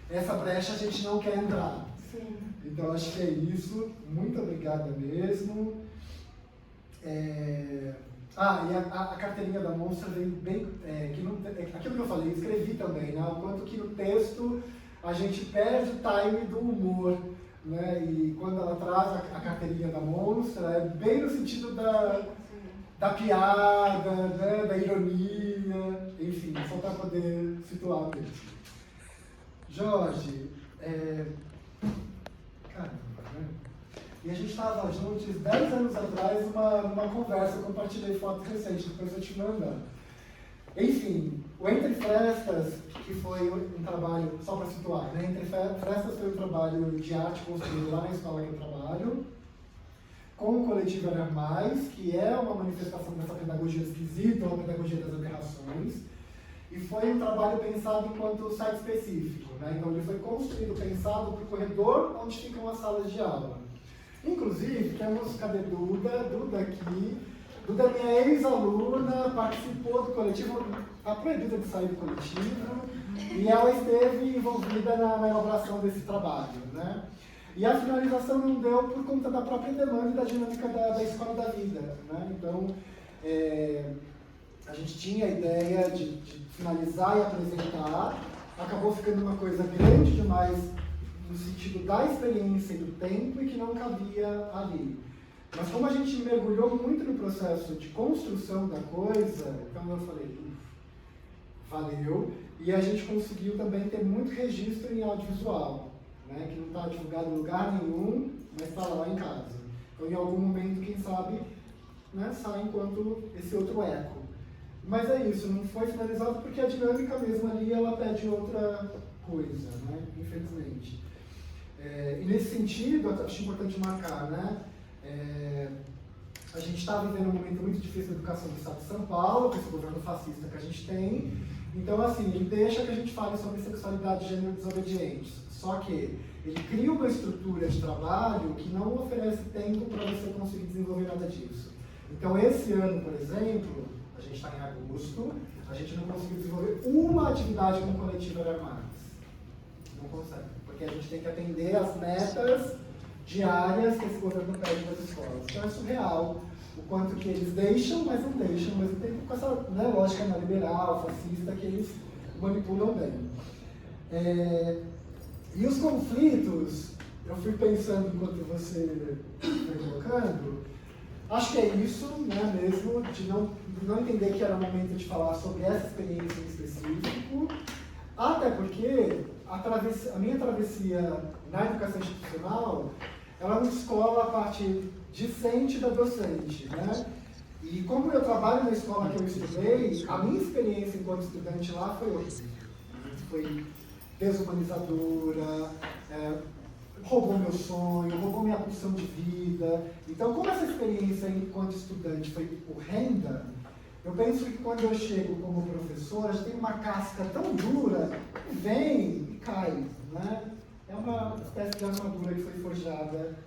Essa brecha a gente não quer entrar. Sim. Então acho que é isso. Muito obrigada mesmo. E a carteirinha da monstra vem bem. Aquilo que eu falei, escrevi também, né? O quanto que no texto a gente perde o time do humor. Né? E quando ela traz a carteirinha da monstra, é bem no sentido da piada, né? Da ironia, enfim, só para poder situar mesmo. Jorge, caramba, né? E a gente estava juntos 10 anos atrás numa conversa, eu compartilhei fotos recentes, depois eu te mando. Enfim, o Entre Frestas, que foi um trabalho, só para situar, né? Entre Frestas foi um trabalho de arte construído lá na escola que eu trabalho, com o coletivo Era Mais, que é uma manifestação dessa pedagogia esquisita, ou pedagogia das aberrações, e foi um trabalho pensado enquanto site específico, né? Então ele foi construído, pensado para o corredor onde ficam as salas de aula. Inclusive, temos, cadê Duda aqui? Duda, minha ex-aluna, participou do coletivo, está proibida de sair do coletivo, e ela esteve envolvida na elaboração desse trabalho, né? E a finalização não deu por conta da própria demanda e da dinâmica da escola da vida, né? Então, a gente tinha a ideia de finalizar e apresentar, acabou ficando uma coisa grande demais no sentido da experiência e do tempo e que não cabia ali. Mas como a gente mergulhou muito no processo de construção da coisa, então eu falei, valeu, e a gente conseguiu também ter muito registro em audiovisual, né, que não está divulgado em lugar nenhum, mas está lá em casa. Então em algum momento, quem sabe, né, sai enquanto esse outro eco. Mas é isso, não foi finalizado porque a dinâmica mesmo ali, ela pede outra coisa, né, infelizmente. E nesse sentido, acho importante marcar, né, a gente está vivendo um momento muito difícil na educação do Estado de São Paulo, com esse governo fascista que a gente tem. Então, assim, ele deixa que a gente fale sobre sexualidade e gênero desobedientes. Só que ele cria uma estrutura de trabalho que não oferece tempo para você conseguir desenvolver nada disso. Então, esse ano, por exemplo, a gente está em agosto, a gente não conseguiu desenvolver uma atividade com o coletivo Era Mais. Não consegue, porque a gente tem que atender as metas diárias que esse governo pede das escolas. Então é surreal o quanto que eles deixam, mas não deixam, ao mesmo tempo com essa, né, lógica neoliberal, fascista, que eles manipulam bem. E os conflitos, eu fui pensando enquanto você foi colocando, acho que é isso, né, mesmo, de não entender que era o momento de falar sobre essa experiência em específico, até porque a minha travessia na educação institucional, ela não escola a parte discente da docente, né? E como eu trabalho na escola que eu estudei, a minha experiência enquanto estudante lá foi horrível. Foi desumanizadora, roubou meu sonho, roubou minha pulsão de vida. Então, como essa experiência enquanto estudante foi horrenda, eu penso que quando eu chego como professor, já tem uma casca tão dura, que vem e cai, né? É uma espécie de armadura que foi forjada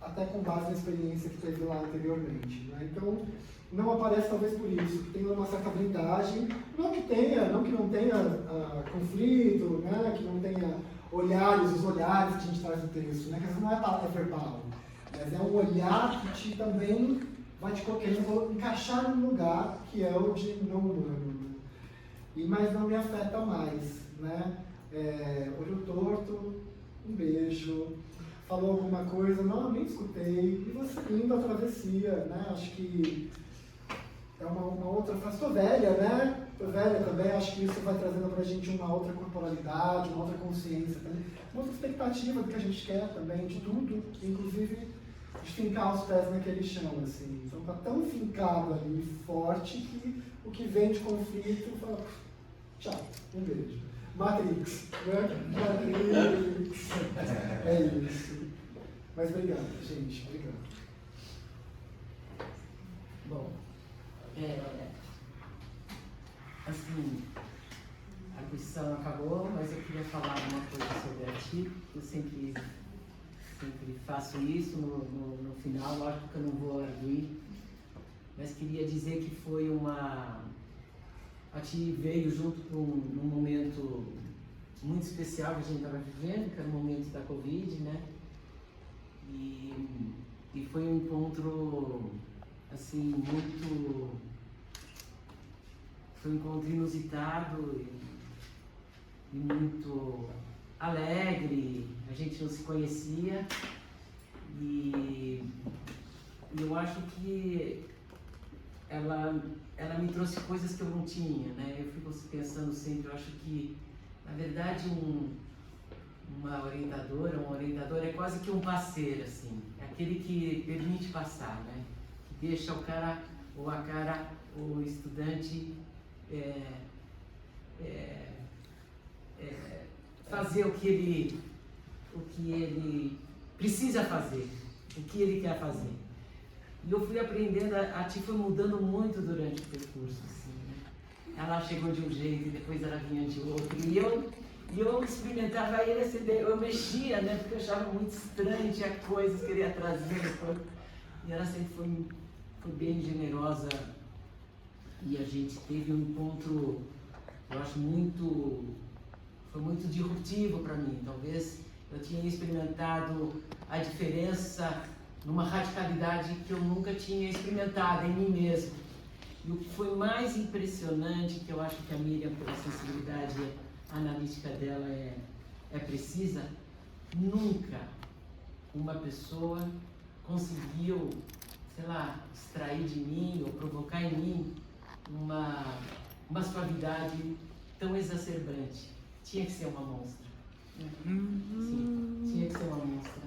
até com base na experiência que teve lá anteriormente, né? Então, não aparece talvez por isso, que tem uma certa blindagem, não que não tenha conflito, né? Que não tenha os olhares que a gente traz no texto, né? Que às vezes não é verbal, mas é um olhar que também vai te querendo encaixar num lugar que é o de não humano. Mas não me afeta mais, né? Olho torto, um beijo, falou alguma coisa, não, nem escutei, e você indo a travessia, né? Acho que é uma outra fase. Estou velha, né? Estou velha também, acho que isso vai trazendo pra gente uma outra corporalidade, uma outra consciência também, uma outra expectativa do que a gente quer também, de tudo, inclusive de fincar os pés naquele chão, assim. Então tá tão fincado ali, forte, que o que vem de conflito fala, tchau, um beijo. Matrix, né? Matrix. É isso. Mas obrigado, gente, obrigado. Bom, assim, a lição acabou, mas eu queria falar uma coisa sobre a Ti. Eu sempre faço isso no final, lógico que eu não vou arguir, mas queria dizer que foi a Ti veio junto com num momento muito especial que a gente estava vivendo, que era o momento da Covid, né? E foi um encontro, assim, foi um encontro inusitado e muito alegre. A gente não se conhecia e eu acho que ela me trouxe coisas que eu não tinha, né? Eu fico pensando sempre, eu acho que, na verdade, uma orientadora, um orientador é quase que um parceiro, assim. É aquele que permite passar, né? Que deixa o estudante fazer o que ele precisa fazer, o que ele quer fazer. E eu fui aprendendo, a Ti foi mudando muito durante o percurso, assim, né? Ela chegou de um jeito e depois ela vinha de outro. E eu experimentava eu mexia, né? Porque eu achava muito estranho, tinha coisas que ele ia trazer. E ela sempre foi bem generosa. E a gente teve um encontro, eu acho foi muito disruptivo para mim. Talvez eu tinha experimentado a diferença numa radicalidade que eu nunca tinha experimentado em mim mesmo. E o que foi mais impressionante, que eu acho que a Miriam, pela sensibilidade analítica dela é precisa, nunca uma pessoa conseguiu, sei lá, extrair de mim ou provocar em mim uma suavidade tão exacerbante. Tinha que ser uma monstra. Sim, tinha que ser uma monstra.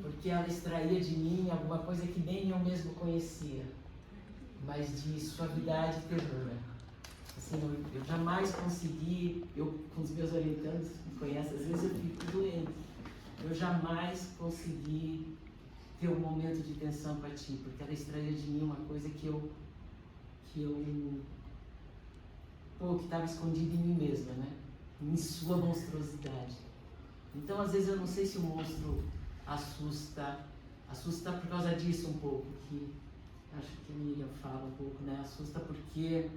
Porque ela extraía de mim alguma coisa que nem eu mesmo conhecia, mas de suavidade e ternura. Assim, eu jamais consegui, com os meus orientandos me conhecem, às vezes eu fico doente, eu jamais consegui ter um momento de tensão com a Ti, porque ela extraía de mim uma coisa que estava escondida em mim mesma, né? Em sua monstruosidade. Então, às vezes, eu não sei se o monstro assusta por causa disso um pouco, que acho que a Miriam fala um pouco, né? Assusta porque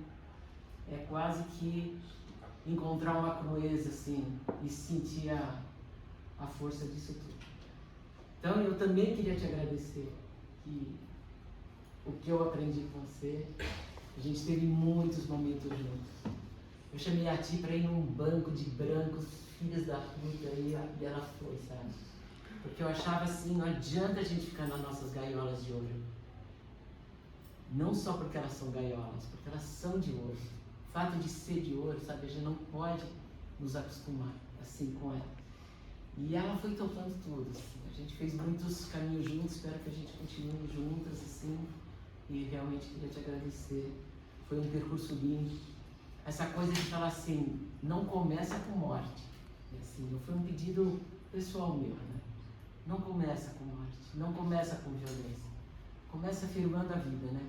é quase que encontrar uma crueza, assim, e sentir a força disso tudo. Então, eu também queria te agradecer que o que eu aprendi com você, a gente teve muitos momentos juntos. Eu chamei a Ti para ir num banco de brancos, filhos da puta, e ela foi, sabe? Porque eu achava assim, não adianta a gente ficar nas nossas gaiolas de ouro. Não só porque elas são gaiolas, porque elas são de ouro. O fato de ser de ouro, sabe, a gente não pode nos acostumar assim com ela. E ela foi tocando tudo, assim. A gente fez muitos caminhos juntos, espero que a gente continue juntas, assim. E realmente queria te agradecer. Foi um percurso lindo. Essa coisa de falar assim, não começa com morte. Assim, foi um pedido pessoal meu, né? Não começa com morte, não começa com violência. Começa afirmando a vida, né?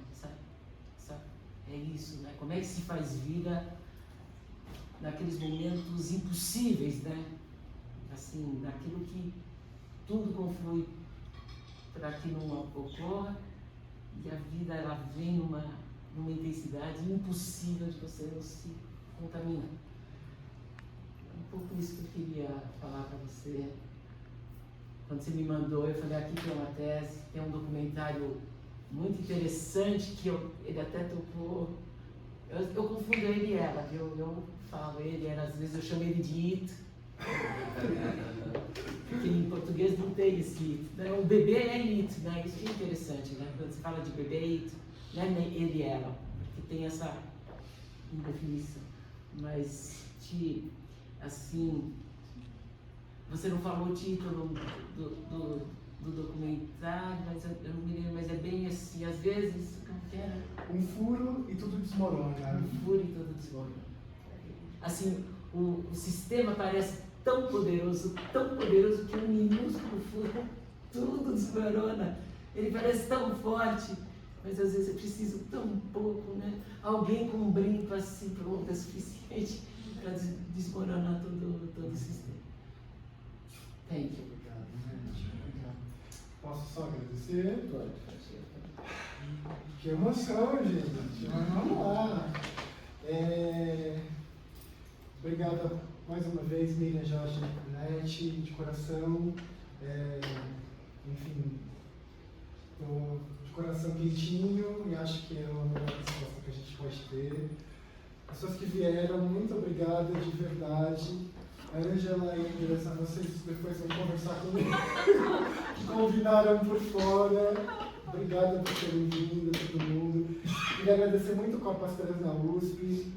É isso, né? Como é que se faz vida naqueles momentos impossíveis, né? Assim, naquilo que tudo conflui para que não ocorra, e a vida ela vem numa intensidade impossível de você não se contaminar. Um pouco isso que eu queria falar para você. Quando você me mandou, eu falei, aqui tem uma tese, tem um documentário muito interessante que ele até tocou. Eu confundo ele e ela, viu? Eu falo ele, ela, às vezes eu chamo ele de it. Porque em português não tem esse it, né? O bebê é it, né? Isso que é interessante, né? Quando você fala de bebê, it, não é ele e ela. que tem essa indefinição. Mas, assim, você não falou o título do documentário, mas eu não me lembro, mas é bem assim, às vezes, como que era? Um furo e tudo desmorona. Um furo e tudo desmorona. Assim, o sistema parece tão poderoso que um minúsculo furo, tudo desmorona. Ele parece tão forte, mas às vezes é preciso tão pouco, né? Alguém com um brinco assim pronto é suficiente para desmoronar todo o sistema. Thank you. Obrigado, gente. Obrigado. Posso só agradecer? Pode fazer. Que emoção, gente. Mas vamos lá. Obrigada mais uma vez, Miriam, Jorge, Net, de coração. Enfim, estou de coração quentinho e acho que é a melhor resposta que a gente pode ter. As pessoas que vieram, muito obrigada de verdade. A Ângela e a Andressa, vocês depois vão conversar comigo, que combinaram por fora. Obrigada por terem vindo, todo mundo. Queria agradecer muito o Copas Trans na USP,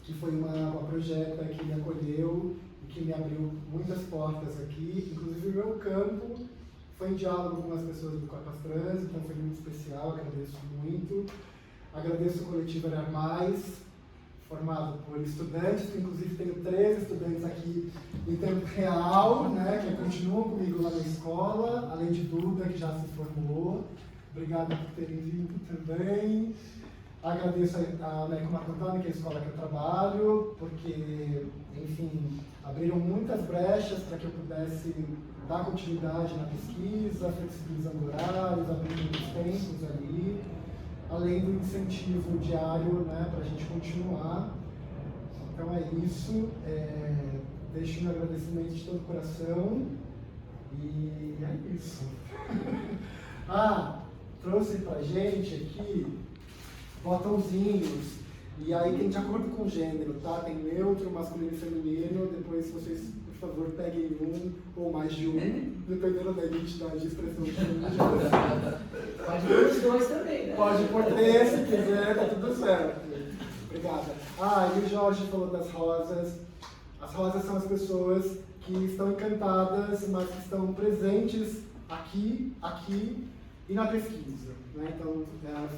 que foi uma projeta que me acolheu e que me abriu muitas portas aqui. Inclusive o meu campo foi em diálogo com as pessoas do Copas Trans, então foi muito especial, agradeço muito. Agradeço o coletivo Era Mais, formado por estudantes, que inclusive tenho 3 estudantes aqui em tempo real, né, que continuam comigo lá na escola, além de Duda, que já se formou. Obrigado por terem vindo também. Agradeço a Meco Marco Antônio, que é a escola que eu trabalho, porque, enfim, abriram muitas brechas para que eu pudesse dar continuidade na pesquisa, flexibilizando horários, abrindo os tempos ali, além do incentivo diário, né, para a gente continuar. Então é isso. Deixo um agradecimento de todo o coração e é isso. Trouxe pra gente aqui botãozinhos, e aí tem de acordo com o gênero, tá? Tem neutro, masculino e feminino. Depois vocês, por favor, peguem um ou mais de um, dependendo da identidade de expressão que você Pode pôr os 2 também, né? Pode pôr 3 se quiser, tá tudo certo. Obrigada. E o Jorge falou das rosas. As rosas são as pessoas que estão encantadas, mas que estão presentes aqui e na pesquisa, né? Então,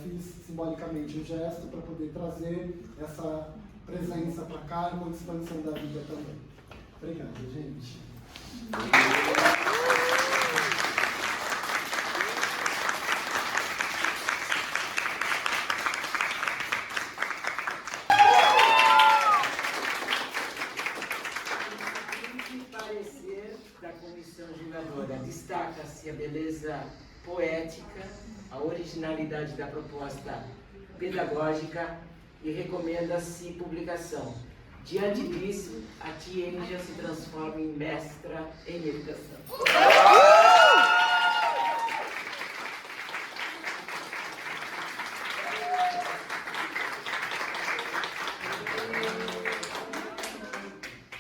fiz simbolicamente um gesto para poder trazer essa presença para cá e uma expansão da vida também. Obrigado, gente. No parecer da comissão julgadora, destaca-se a beleza poética, a originalidade da proposta pedagógica e recomenda-se publicação. Diante disso, a tia Enia se transforma em mestra em educação.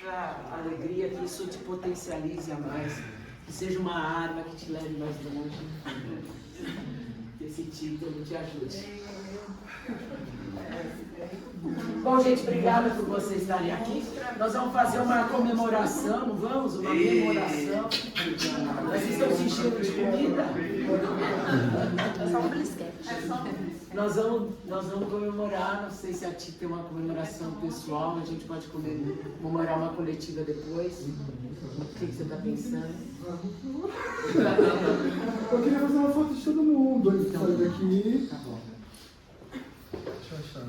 A alegria que isso te potencialize a mais, que seja uma arma que te leve mais longe, que esse título te ajude. Bom, gente, obrigada por vocês estarem aqui. Nós vamos fazer uma comemoração, não vamos? Uma memoração. Vocês estão se enchendo de comida? É só um blisquete. Nós vamos comemorar, não sei se a Ti tem uma comemoração pessoal, a gente pode comemorar uma coletiva depois. O que você está pensando? Eu queria fazer uma foto de todo mundo antes de sair daqui. Tá bom. Deixa eu achar.